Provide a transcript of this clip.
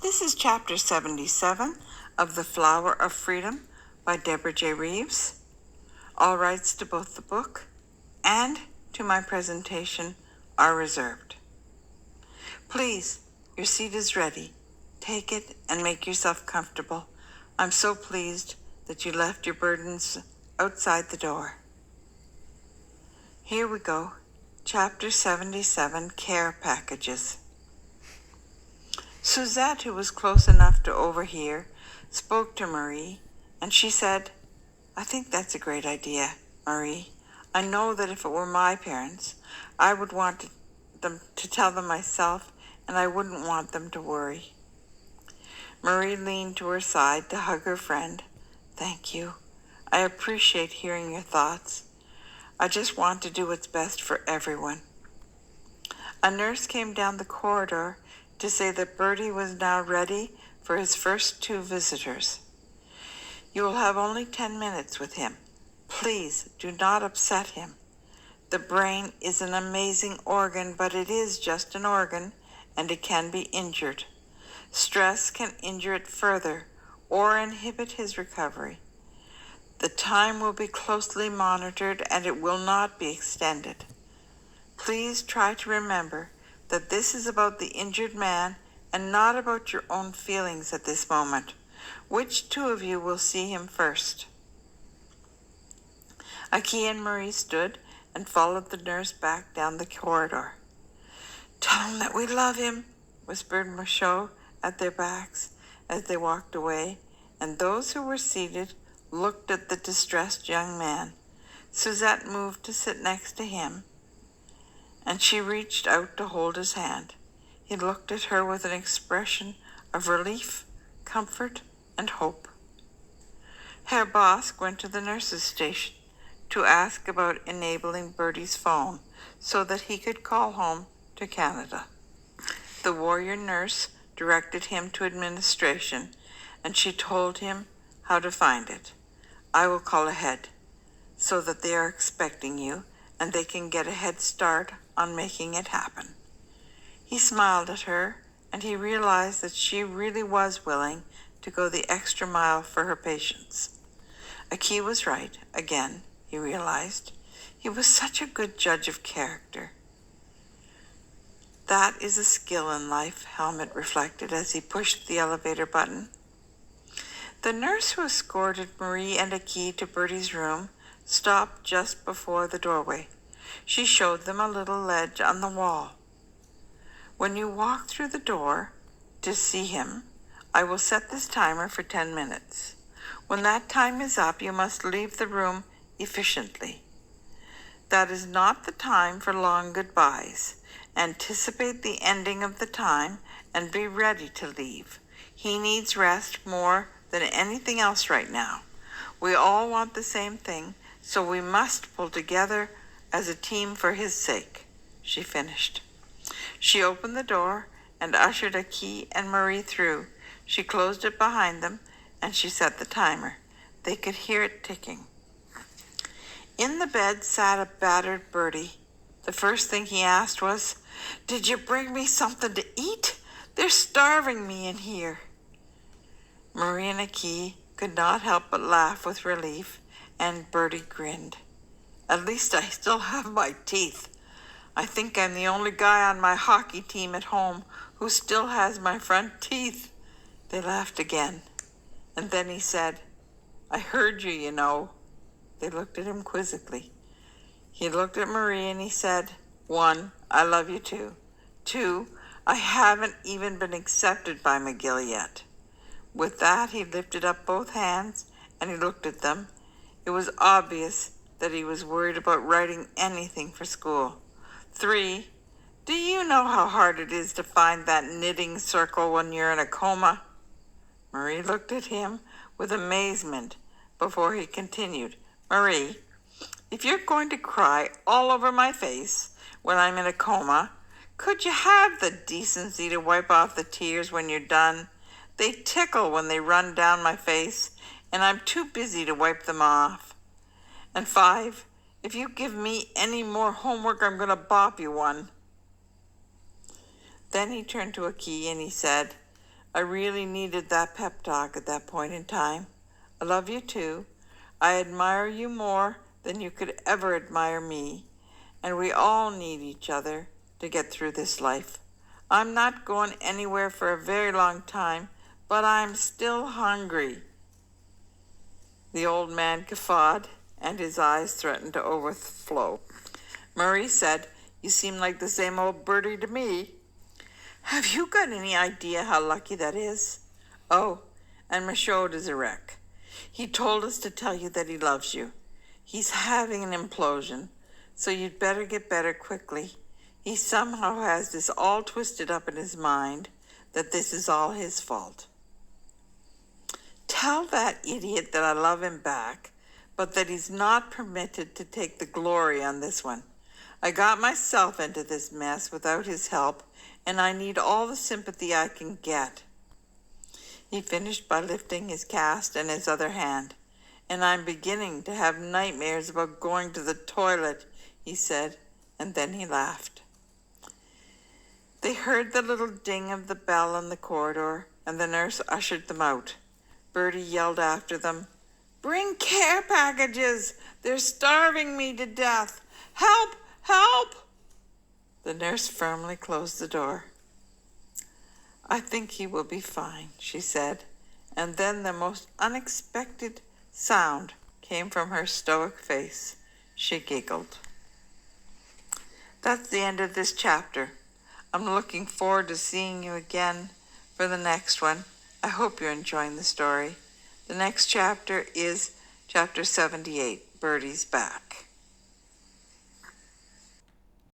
This is Chapter 77 of The Flower of Freedom by Deborah J. Reeves. All rights to both the book and to my presentation are reserved. Please, your seat is ready. Take it and make yourself comfortable. I'm so pleased that you left your burdens outside the door. Here we go. Chapter 77, Care Packages. Suzette, who was close enough to overhear, spoke to Marie, and she said, "I think that's a great idea, Marie. I know that if it were my parents, I would want them to tell them myself, and I wouldn't want them to worry." Marie leaned to her side to hug her friend. "Thank you. I appreciate hearing your thoughts. I just want to do what's best for everyone." A nurse came down the corridor to say that Bertie was now ready for his first 2 visitors. "You will have only 10 minutes with him. Please do not upset him. The brain is an amazing organ, but it is just an organ, and it can be injured. Stress can injure it further or inhibit his recovery. The time will be closely monitored and it will not be extended. Please try to remember that this is about the injured man and not about your own feelings at this moment. Which 2 of you will see him first?" Aki and Marie stood and followed the nurse back down the corridor. "Tell him that we love him," whispered Michaud at their backs as they walked away, and those who were seated looked at the distressed young man. Suzette moved to sit next to him, and she reached out to hold his hand. He looked at her with an expression of relief, comfort, and hope. Herr Bosk went to the nurse's station to ask about enabling Bertie's phone so that he could call home to Canada. The warrior nurse directed him to administration, and she told him how to find it. "I will call ahead so that they are expecting you and they can get a head start on making it happen." He smiled at her, and he realized that she really was willing to go the extra mile for her patients. Aki was right, again, he realized. He was such a good judge of character. That is a skill in life, Helmut reflected as he pushed the elevator button. The nurse who escorted Marie and Aki to Bertie's room stopped just before the doorway. She showed them a little ledge on the wall. "When you walk through the door to see him, I will set this timer for 10 minutes. When that time is up, you must leave the room efficiently. That is not the time for long goodbyes. Anticipate the ending of the time and be ready to leave. He needs rest more than anything else right now. We all want the same thing, so we must pull together as a team for his sake," she finished. She opened the door and ushered Aki and Marie through. She closed it behind them, and she set the timer. They could hear it ticking. In the bed sat a battered Bertie. The first thing he asked was, "Did you bring me something to eat? They're starving me in here." Marie and Aki could not help but laugh with relief, and Bertie grinned. "At least I still have my teeth. I think I'm the only guy on my hockey team at home who still has my front teeth." They laughed again, and then he said, "I heard you, you know." They looked at him quizzically. He looked at Marie and he said, "1, I love you too. 2, I haven't even been accepted by McGill yet." With that, he lifted up both hands and he looked at them. It was obvious that he was worried about writing anything for school. 3, do you know how hard it is to find that knitting circle when you're in a coma? Marie looked at him with amazement before he continued, "Marie, if you're going to cry all over my face when I'm in a coma, could you have the decency to wipe off the tears when you're done? They tickle when they run down my face, and I'm too busy to wipe them off. And 5, if you give me any more homework, I'm going to bop you one." Then he turned to Aki and he said, I really needed that pep talk at that point in time. I love you too. I admire you more than you could ever admire me, and we all need each other to get through this life. I'm not going anywhere for a very long time, but I'm still hungry." The old man guffawed, and his eyes threatened to overflow. Marie said, "You seem like the same old Bertie to me." "Have you got any idea how lucky that is? Oh, and Michaud is a wreck. He told us to tell you that he loves you. He's having an implosion, so you'd better get better quickly. He somehow has this all twisted up in his mind that this is all his fault. Tell that idiot that I love him back, but that he's not permitted to take the glory on this one. I got myself into this mess without his help, and I need all the sympathy I can get." He finished by lifting his cast and his other hand. "And I'm beginning to have nightmares about going to the toilet," he said, and then he laughed. They heard the little ding of the bell in the corridor, and the nurse ushered them out. Bertie yelled after them, "Bring care packages! They're starving me to death! Help! Help!" The nurse firmly closed the door. "I think he will be fine," she said, and then the most unexpected sound came from her stoic face. She giggled. That's the end of this chapter. I'm looking forward to seeing you again for the next one. I hope you're enjoying the story. The next chapter is chapter 78, Bertie's Back.